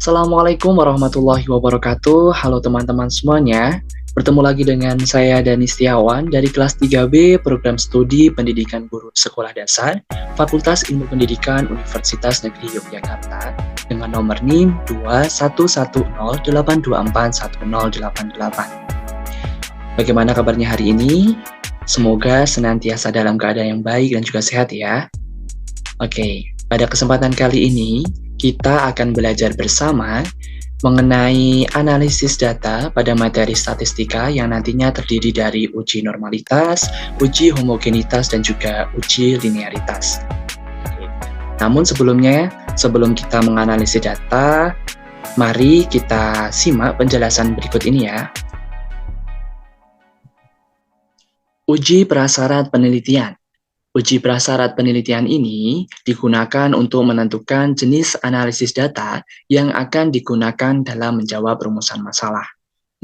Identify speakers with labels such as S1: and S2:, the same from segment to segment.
S1: Assalamualaikum warahmatullahi wabarakatuh. Halo teman-teman semuanya. Bertemu lagi dengan saya Dani Setiawan dari kelas 3B Program Studi Pendidikan Guru Sekolah Dasar Fakultas Ilmu Pendidikan Universitas Negeri Yogyakarta dengan nomor NIM 21108241088. Bagaimana kabarnya hari ini? Semoga senantiasa dalam keadaan yang baik dan juga sehat ya. Oke, pada kesempatan kali ini kita akan belajar bersama mengenai analisis data pada materi statistika yang nantinya terdiri dari uji normalitas, uji homogenitas, dan juga uji linearitas. Namun sebelumnya, sebelum kita menganalisis data, mari kita simak penjelasan berikut ini ya. Uji prasyarat penelitian. Uji prasyarat penelitian ini digunakan untuk menentukan jenis analisis data yang akan digunakan dalam menjawab rumusan masalah.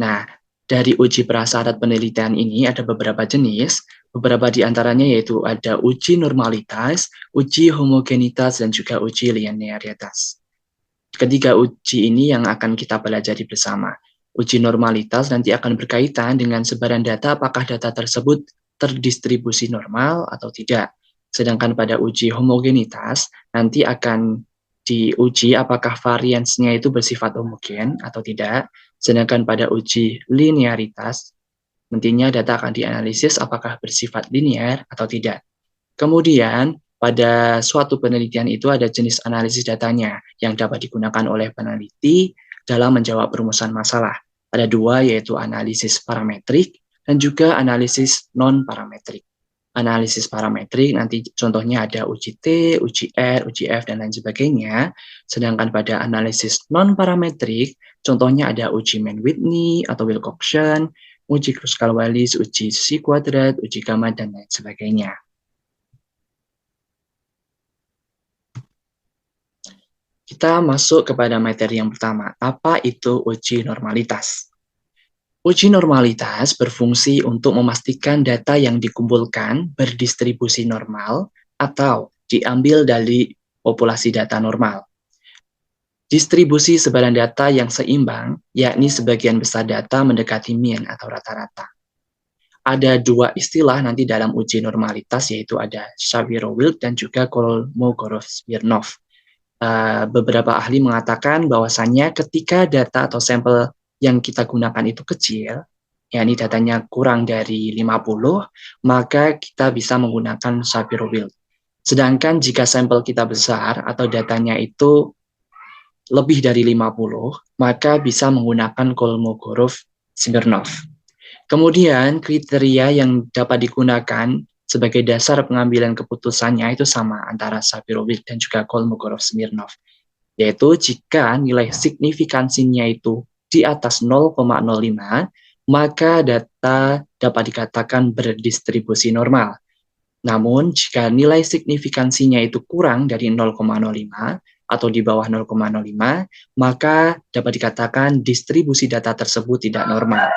S1: Nah, dari uji prasyarat penelitian ini ada beberapa jenis, beberapa di antaranya yaitu ada uji normalitas, uji homogenitas, dan juga uji linearitas. Ketiga uji ini yang akan kita pelajari bersama. Uji normalitas nanti akan berkaitan dengan sebaran data, apakah data tersebut terdistribusi normal atau tidak. Sedangkan pada uji homogenitas, nanti akan diuji apakah variansnya itu bersifat homogen atau tidak. Sedangkan pada uji linearitas, nantinya data akan dianalisis apakah bersifat linear atau tidak. Kemudian, pada suatu penelitian itu ada jenis analisis datanya yang dapat digunakan oleh peneliti dalam menjawab rumusan masalah. Ada dua, yaitu analisis parametrik dan juga analisis non-parametrik. Analisis parametrik nanti contohnya ada uji T, uji R, uji F, dan lain sebagainya. Sedangkan pada analisis non-parametrik, contohnya ada uji Mann-Whitney atau Wilcoxon, uji Kruskal-Wallis, uji C kuadrat, uji gamma, dan lain sebagainya. Kita masuk kepada materi yang pertama. Apa itu uji normalitas? Uji normalitas berfungsi untuk memastikan data yang dikumpulkan berdistribusi normal atau diambil dari populasi data normal. Distribusi sebaran data yang seimbang, yakni sebagian besar data mendekati mean atau rata-rata. Ada dua istilah nanti dalam uji normalitas, yaitu ada Shapiro-Wilk dan juga Kolmogorov-Smirnov. Beberapa ahli mengatakan bahwasannya ketika data atau sampel yang kita gunakan itu kecil, yakni datanya kurang dari 50, maka kita bisa menggunakan Shapiro-Wilk. Sedangkan jika sampel kita besar atau datanya itu lebih dari 50, maka bisa menggunakan Kolmogorov-Smirnov. Kemudian kriteria yang dapat digunakan sebagai dasar pengambilan keputusannya itu sama antara Shapiro-Wilk dan juga Kolmogorov-Smirnov, yaitu jika nilai signifikansinya itu di atas 0,05, maka data dapat dikatakan berdistribusi normal. Namun, jika nilai signifikansinya itu kurang dari 0,05 atau di bawah 0,05, maka dapat dikatakan distribusi data tersebut tidak normal.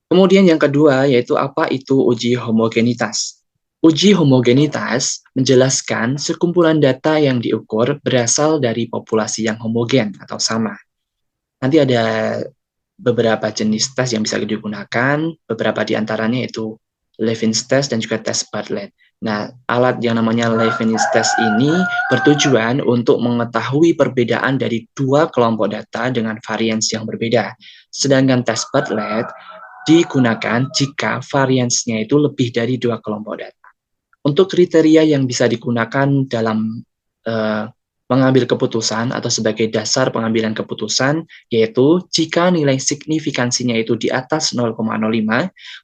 S1: Kemudian yang kedua, yaitu apa itu uji homogenitas. Uji homogenitas menjelaskan sekumpulan data yang diukur berasal dari populasi yang homogen atau sama. Nanti ada beberapa jenis tes yang bisa digunakan, beberapa di antaranya yaitu Levene's test dan juga tes Bartlett. Nah, alat yang namanya Levene's test ini bertujuan untuk mengetahui perbedaan dari dua kelompok data dengan varians yang berbeda. Sedangkan tes Bartlett digunakan jika variansnya itu lebih dari dua kelompok data. Untuk kriteria yang bisa digunakan dalam mengambil keputusan atau sebagai dasar pengambilan keputusan, yaitu jika nilai signifikansinya itu di atas 0,05,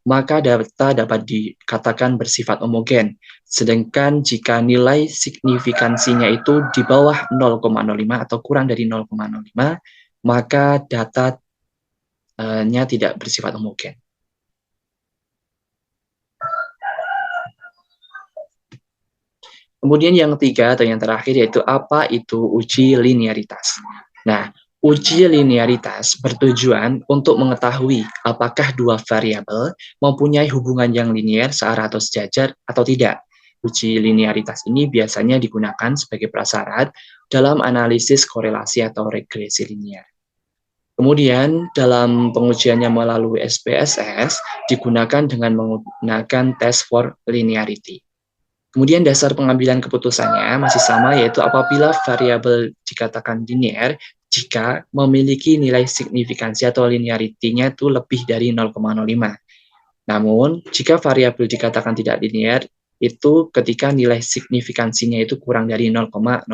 S1: maka data dapat dikatakan bersifat homogen. Sedangkan jika nilai signifikansinya itu di bawah 0,05 atau kurang dari 0,05, maka datanya tidak bersifat homogen. Kemudian yang ketiga atau yang terakhir yaitu apa itu uji linearitas. Nah, uji linearitas bertujuan untuk mengetahui apakah dua variabel mempunyai hubungan yang linier searah atau sejajar atau tidak. uji linearitas ini biasanya digunakan sebagai prasyarat dalam analisis korelasi atau regresi linear. Kemudian dalam pengujiannya melalui SPSS digunakan dengan menggunakan test for linearity. Kemudian dasar pengambilan keputusannya masih sama, yaitu apabila variabel dikatakan linear jika memiliki nilai signifikansi atau linearity-nya itu lebih dari 0,05. Namun, jika variabel dikatakan tidak linear, itu ketika nilai signifikansinya itu kurang dari 0,05.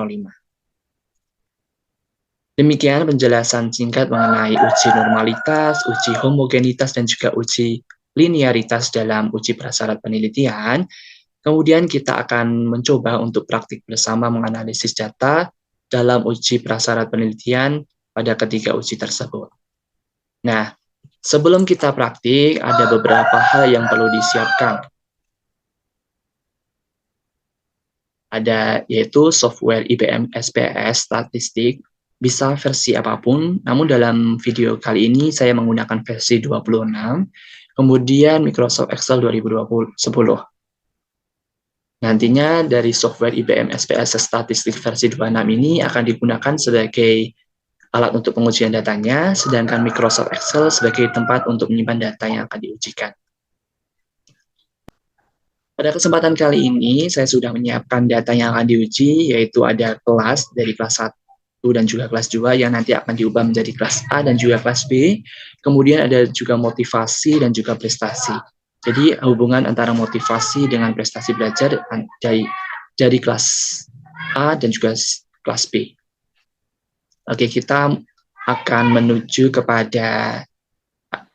S1: Demikian penjelasan singkat mengenai uji normalitas, uji homogenitas, dan juga uji linearitas dalam uji prasyarat penelitian. Kemudian kita akan mencoba untuk praktik bersama menganalisis data dalam uji prasyarat penelitian pada ketiga uji tersebut. Nah, sebelum kita praktik, ada beberapa hal yang perlu disiapkan. Ada yaitu software IBM SPSS Statistik, bisa versi apapun, namun dalam video kali ini saya menggunakan versi 26, kemudian Microsoft Excel 2010. Nantinya dari software IBM SPSS Statistik versi 26 ini akan digunakan sebagai alat untuk pengujian datanya, sedangkan Microsoft Excel sebagai tempat untuk menyimpan data yang akan diujikan. Pada kesempatan kali ini, saya sudah menyiapkan data yang akan diuji, yaitu ada kelas dari kelas 1 dan juga kelas 2 yang nanti akan diubah menjadi kelas A dan juga kelas B. Kemudian ada juga motivasi dan juga prestasi. Jadi hubungan antara motivasi dengan prestasi belajar dari kelas A dan juga kelas B. Oke, kita akan menuju kepada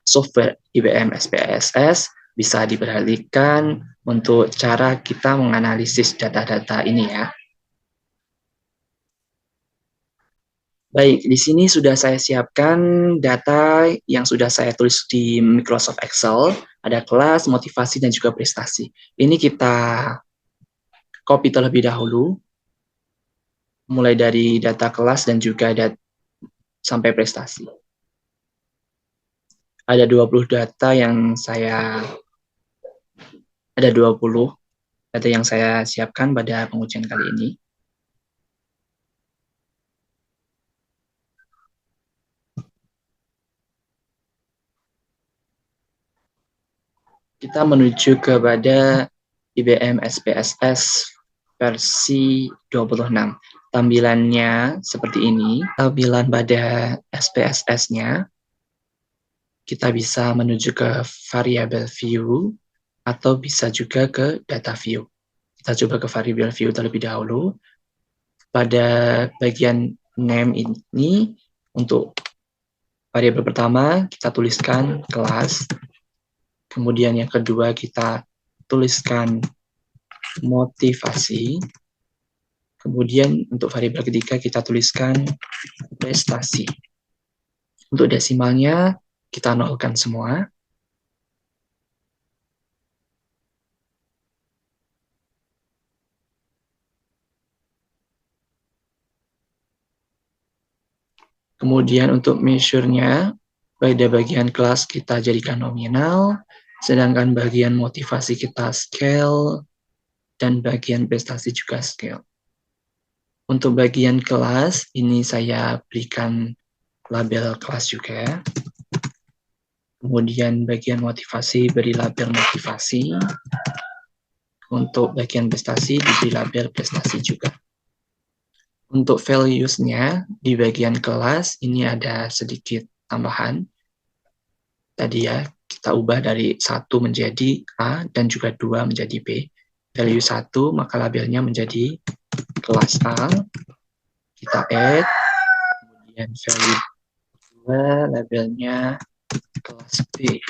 S1: software IBM SPSS. Bisa diperhatikan untuk cara kita menganalisis data-data ini ya. Baik, di sini sudah saya siapkan data yang sudah saya tulis di Microsoft Excel. Ada kelas, motivasi, dan juga prestasi. Ini kita copy terlebih dahulu, mulai dari data kelas dan juga sampai prestasi. Ada 20 data yang saya siapkan pada pengujian kali ini. Kita menuju kepada IBM SPSS versi 26. Tampilannya seperti ini. Tampilan pada SPSS-nya, kita bisa menuju ke variable view, atau bisa juga ke data view. Kita coba ke variable view terlebih dahulu. Pada bagian name ini, untuk variabel pertama, kita tuliskan kelas. Kemudian yang kedua, kita tuliskan motivasi. Kemudian untuk variabel ketiga, kita tuliskan prestasi. Untuk desimalnya, kita nolkan semua. Kemudian untuk measure-nya, pada bagian kelas kita jadikan nominal, sedangkan bagian motivasi kita scale, dan bagian prestasi juga scale. Untuk bagian kelas, ini saya berikan label kelas juga. Kemudian bagian motivasi beri label motivasi. Untuk bagian prestasi diberi label prestasi juga. Untuk values-nya di bagian kelas ini ada sedikit tambahan. Tadi ya, kita ubah dari 1 menjadi A dan juga 2 menjadi B. Value 1 maka labelnya menjadi kelas A. Kita add. Kemudian value 2 labelnya kelas B.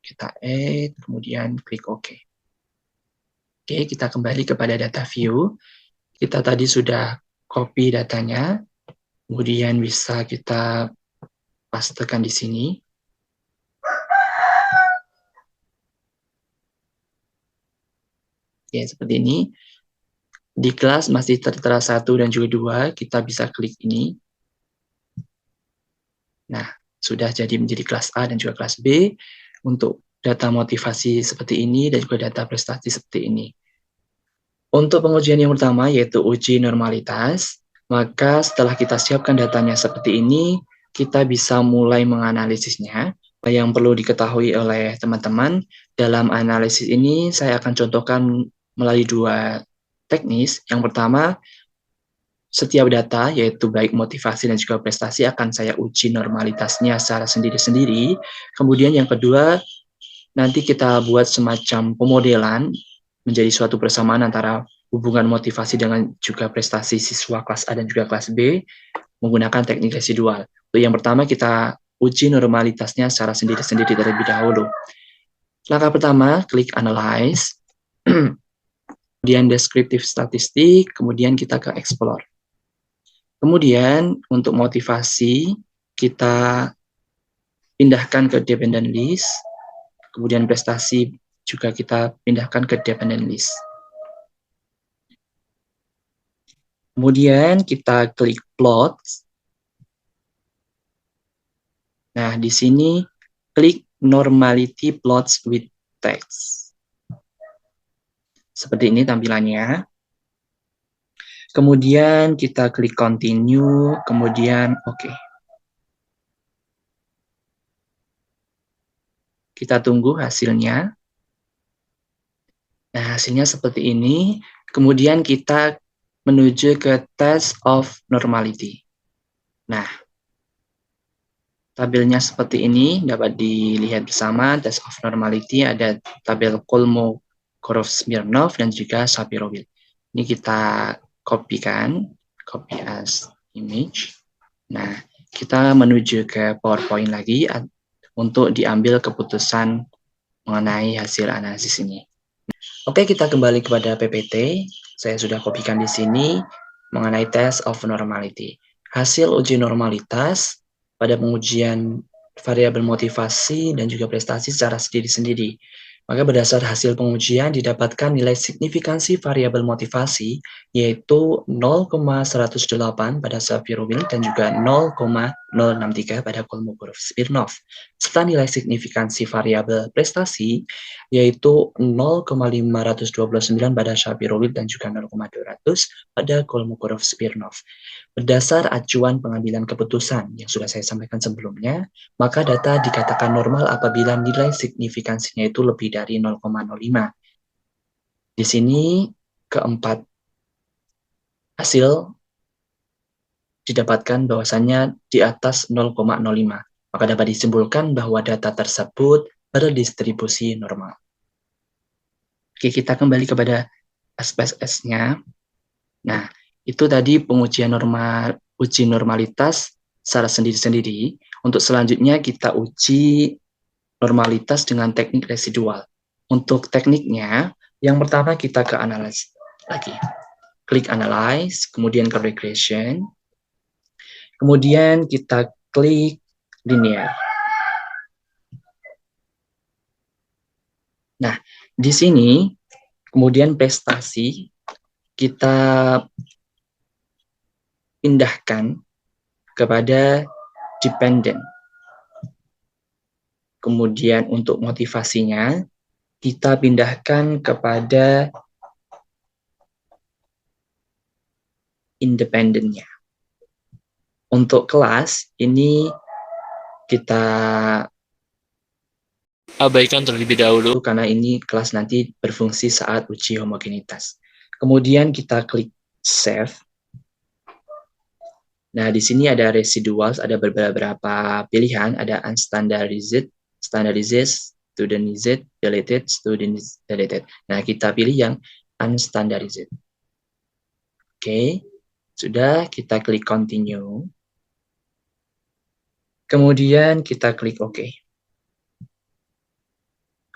S1: Kita add, kemudian klik OK. Oke, kita kembali kepada data view. Kita tadi sudah copy datanya, kemudian bisa kita pastekan di sini. Oke, seperti ini. Di kelas masih tertera 1 dan juga 2, kita bisa klik ini. Nah, sudah jadi menjadi kelas A dan juga kelas B. Untuk data motivasi seperti ini dan juga data prestasi seperti ini. Untuk pengujian yang pertama yaitu uji normalitas, maka setelah kita siapkan datanya seperti ini, kita bisa mulai menganalisisnya. Yang perlu diketahui oleh teman-teman, dalam analisis ini saya akan contohkan melalui dua teknis. Yang pertama, setiap data, yaitu baik motivasi dan juga prestasi, akan saya uji normalitasnya secara sendiri-sendiri. Kemudian yang kedua, nanti kita buat semacam pemodelan menjadi suatu persamaan antara hubungan motivasi dengan juga prestasi siswa kelas A dan juga kelas B menggunakan teknik residual. Untuk yang pertama, kita uji normalitasnya secara sendiri-sendiri terlebih dahulu. Langkah pertama, klik Analyze, kemudian Descriptive Statistik, kemudian kita ke Explore. Kemudian untuk motivasi, kita pindahkan ke Dependent List, kemudian prestasi juga kita pindahkan ke Dependent List. Kemudian kita klik Plot. Nah, di sini klik Normality Plots with Text. Seperti ini tampilannya. Kemudian kita klik Continue, kemudian OK. Kita tunggu hasilnya. Nah, hasilnya seperti ini. Kemudian kita menuju ke Test of Normality. Nah, tabelnya seperti ini, dapat dilihat bersama. Test of Normality, ada tabel Kolmogorov-Smirnov dan juga Shapiro-Wilk. Ini kita kopikan, copy as image. Nah, kita menuju ke PowerPoint lagi untuk diambil keputusan mengenai hasil analisis ini. Oke, kita kembali kepada PPT. Saya sudah kopikan di sini mengenai test of normality. Hasil uji normalitas pada pengujian variabel motivasi dan juga prestasi secara sendiri-sendiri. Maka berdasar hasil pengujian didapatkan nilai signifikansi variabel motivasi yaitu 0,108 pada Shapiro-Wilk dan juga 0,063 pada Kolmogorov-Smirnov. Serta nilai signifikansi variabel prestasi yaitu 0,529 pada Shapiro-Wilk dan juga 0,200 pada Kolmogorov-Smirnov. Berdasar acuan pengambilan keputusan yang sudah saya sampaikan sebelumnya, maka data dikatakan normal apabila nilai signifikansinya itu lebih dari 0,05. Di sini keempat hasil didapatkan bahwasannya di atas 0,05. Maka dapat disimpulkan bahwa data tersebut berdistribusi normal. Oke, kita kembali kepada SPSS-nya. Nah, itu tadi pengujian uji normalitas secara sendiri-sendiri. Untuk selanjutnya kita uji normalitas dengan teknik residual. Untuk tekniknya, yang pertama kita ke analyze lagi. Klik analyze, kemudian ke regression. Kemudian kita klik linear. Nah, di sini kemudian prestasi kita pindahkan kepada dependent. Kemudian untuk motivasinya kita pindahkan kepada independentnya. Untuk kelas ini kita abaikan terlebih dahulu karena ini kelas nanti berfungsi saat uji homogenitas. Kemudian kita klik save. Nah, di sini ada residuals, ada beberapa pilihan, ada unstandardized, standardized, studentized, deleted, student deleted. Nah, kita pilih yang unstandardized. Oke, sudah, kita klik continue. Kemudian kita klik OK.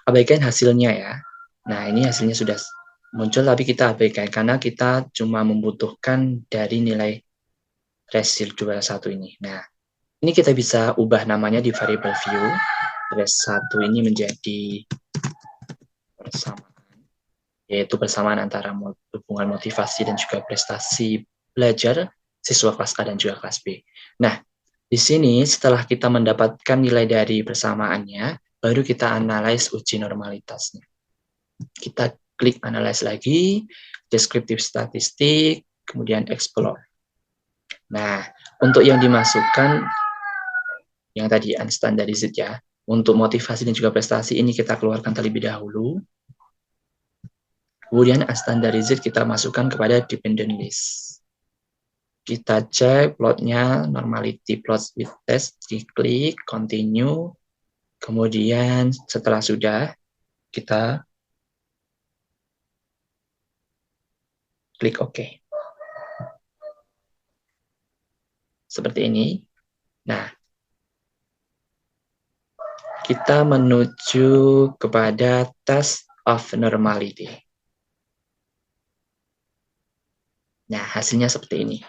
S1: Abaikan hasilnya ya. Nah, ini hasilnya sudah muncul, tapi kita abaikan karena kita cuma membutuhkan dari nilai residual 1 ini. Nah, ini kita bisa ubah namanya di variable view. Res1 ini menjadi persamaan, yaitu persamaan antara hubungan motivasi dan juga prestasi belajar siswa kelas A dan juga kelas B. Nah, di sini setelah kita mendapatkan nilai dari persamaannya, baru kita analyze uji normalitasnya. Kita klik analyze lagi. descriptive statistik, kemudian explore. Nah, untuk yang dimasukkan, yang tadi unstandardized ya, untuk motivasi dan juga prestasi ini kita keluarkan terlebih dahulu. Kemudian unstandardized kita masukkan kepada dependent list. Kita cek plotnya, normality plots with test, diklik, continue, kemudian setelah sudah, kita klik OK. Seperti ini. Nah, kita menuju kepada test of normality. Nah, hasilnya seperti ini.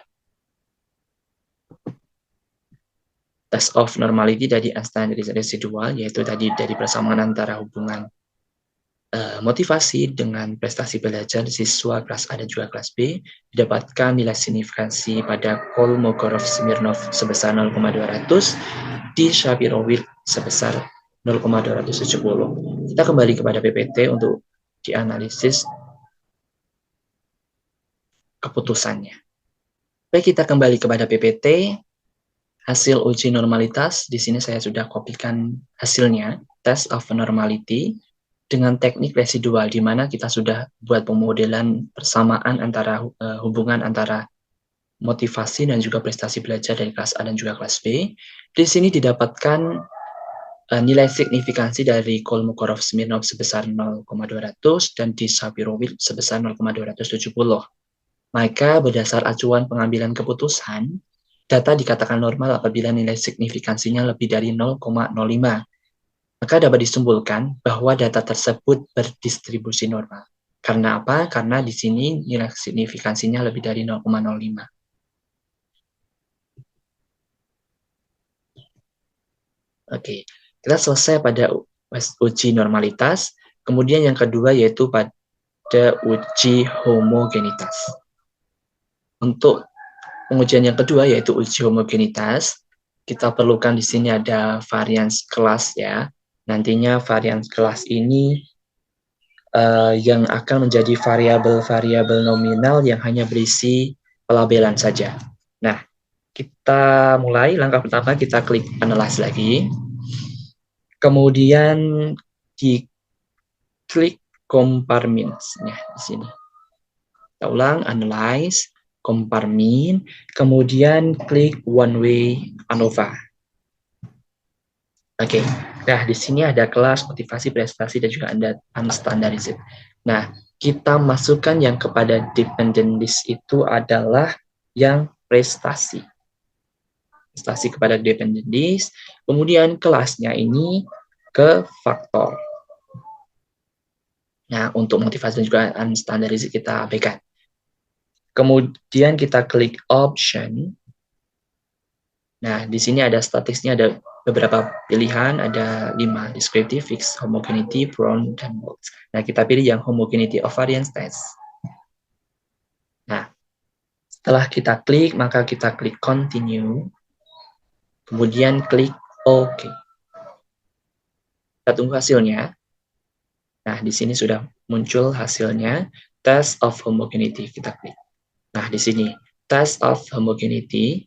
S1: Test of normality dari unstandardized residual, yaitu tadi dari persamaan antara hubungan motivasi dengan prestasi belajar siswa kelas A dan juga kelas B, didapatkan nilai signifikansi pada Kolmogorov-Smirnov sebesar 0,200, di Shapiro-Wilk sebesar 0,270. Kita kembali kepada PPT untuk dianalisis keputusannya. Baik, kita kembali kepada PPT. Hasil uji normalitas, di sini saya sudah kopikan hasilnya, test of normality, dengan teknik residual, di mana kita sudah buat pemodelan persamaan antara hubungan antara motivasi dan juga prestasi belajar dari kelas A dan juga kelas B. Di sini didapatkan nilai signifikansi dari Kolmogorov-Smirnov sebesar 0,200 dan di Shapiro-Wilk sebesar 0,270. Maka berdasar acuan pengambilan keputusan, data dikatakan normal apabila nilai signifikansinya lebih dari 0,05. Maka dapat disimpulkan bahwa data tersebut berdistribusi normal. Karena apa? Karena di sini nilai signifikansinya lebih dari 0,05. Oke, kita selesai pada uji normalitas. Kemudian yang kedua yaitu pada uji homogenitas. Untuk pengujian yang kedua yaitu uji homogenitas, kita perlukan di sini ada varians kelas ya. Nantinya varians kelas ini yang akan menjadi variabel-variabel nominal yang hanya berisi pelabelan saja. Nah, kita mulai. Langkah pertama kita klik analyze lagi. Kemudian diklik compare means-nya di sini. Kita ulang, analyze, compare mean, kemudian klik one way ANOVA. Oke, nah di sini ada kelas motivasi, prestasi, dan juga ada unstandardized. Nah, kita masukkan yang kepada dependent list itu adalah yang prestasi. Prestasi kepada dependent list, kemudian kelasnya ini ke faktor. Nah, untuk motivasi dan juga unstandardized kita abaikan. Kemudian kita klik option. Nah, di sini ada statistiknya, ada beberapa pilihan, ada 5, descriptive, fixed, homogeneity, prone, dan bold. Nah, kita pilih yang homogeneity of variance test. Nah, setelah kita klik, maka kita klik continue, kemudian klik OK. Kita tunggu hasilnya. Nah, di sini sudah muncul hasilnya, test of homogeneity, kita klik. Nah, di sini, test of homogeneity,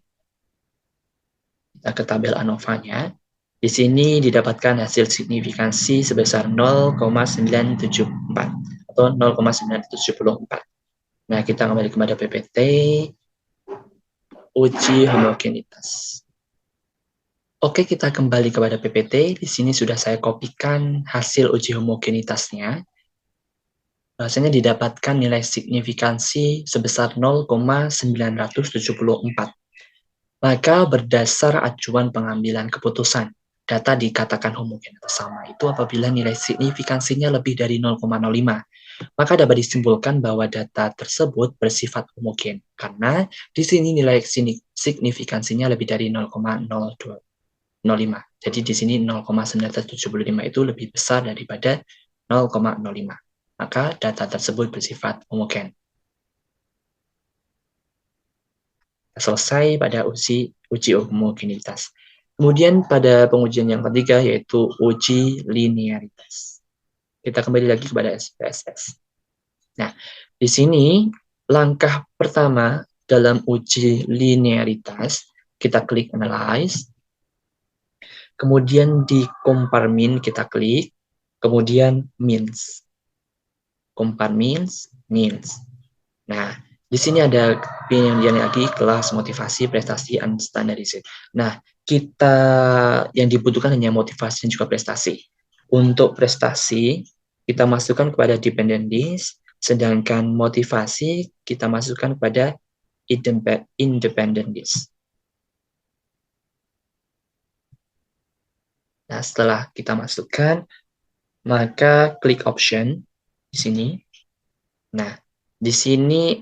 S1: kita ke tabel ANOVA-nya. Di sini didapatkan hasil signifikansi sebesar 0,974 atau 0,974. Nah, kita kembali kepada PPT, uji homogenitas. Oke, kita kembali kepada PPT. Di sini sudah saya kopikan hasil uji homogenitasnya. Bahasanya didapatkan nilai signifikansi sebesar 0,974. Maka berdasar acuan pengambilan keputusan, data dikatakan homogen atau sama itu apabila nilai signifikansinya lebih dari 0,05. Maka dapat disimpulkan bahwa data tersebut bersifat homogen karena di sini nilai signifikansinya lebih dari 0,0205. Jadi di sini 0,975 itu lebih besar daripada 0,05. Maka data tersebut bersifat homogen. Selesai pada uji homogenitas. Kemudian pada pengujian yang ketiga yaitu uji linearitas. Kita kembali lagi kepada SPSS. Nah, di sini langkah pertama dalam uji linearitas, kita klik Analyze, kemudian di Compare Mean kita klik, kemudian Means. Compare Means. Nah, di sini ada pilihan lagi, kelas, motivasi, prestasi, unstandardized. Nah, kita yang dibutuhkan hanya motivasi dan juga prestasi. Untuk prestasi, kita masukkan kepada dependent list, sedangkan motivasi kita masukkan kepada independent list. Nah, setelah kita masukkan, maka klik option di sini. Nah, di sini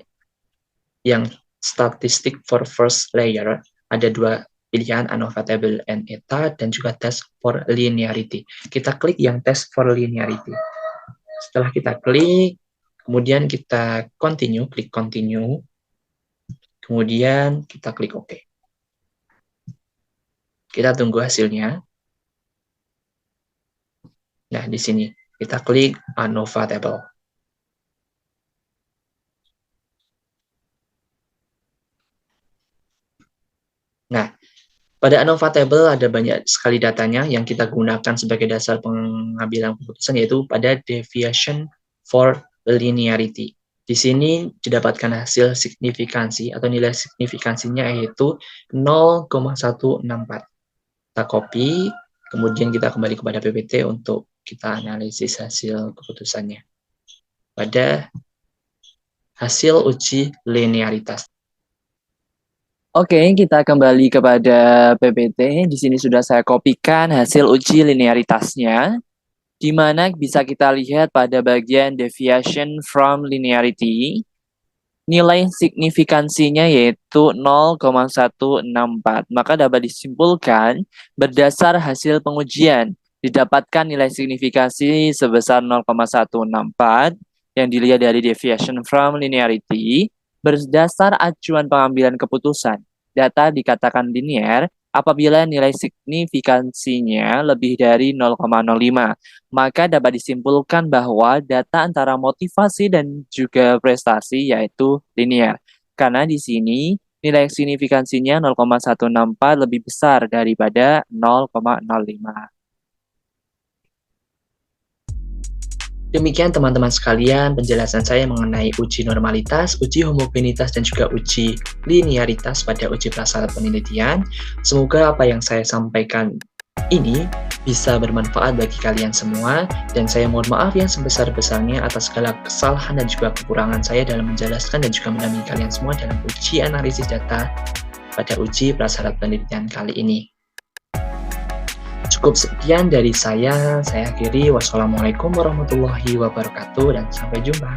S1: yang statistic for first layer ada dua pilihan, ANOVA table and eta, dan juga test for linearity. Kita klik yang test for linearity. Setelah kita klik, kemudian kita continue, klik continue, kemudian kita klik OK. Kita tunggu hasilnya. Nah, di sini kita klik ANOVA table. Nah, pada ANOVA table ada banyak sekali datanya yang kita gunakan sebagai dasar pengambilan keputusan, yaitu pada deviation for linearity. Di sini didapatkan hasil signifikansi atau nilai signifikansinya yaitu 0,164. Kita copy, kemudian kita kembali kepada PPT untuk kita analisis hasil keputusannya pada hasil uji linearitas.
S2: Oke, kita kembali kepada PPT. Di sini sudah saya kopikan hasil uji linearitasnya, di mana bisa kita lihat pada bagian deviation from linearity, nilai signifikansinya yaitu 0,164. Maka dapat disimpulkan berdasar hasil pengujian, didapatkan nilai signifikansi sebesar 0,164 yang dilihat dari deviation from linearity. Berdasar acuan pengambilan keputusan, data dikatakan linear apabila nilai signifikansinya lebih dari 0,05. Maka dapat disimpulkan bahwa data antara motivasi dan juga prestasi yaitu linear. Karena di sini nilai signifikansinya 0,164 lebih besar daripada 0,05.
S1: Demikian teman-teman sekalian penjelasan saya mengenai uji normalitas, uji homogenitas, dan juga uji linearitas pada uji prasyarat penelitian. Semoga apa yang saya sampaikan ini bisa bermanfaat bagi kalian semua, dan saya mohon maaf yang sebesar-besarnya atas segala kesalahan dan juga kekurangan saya dalam menjelaskan dan juga mendampingi kalian semua dalam uji analisis data pada uji prasyarat penelitian kali ini. Cukup sekian dari saya akhiri. Wassalamualaikum warahmatullahi wabarakatuh dan sampai jumpa.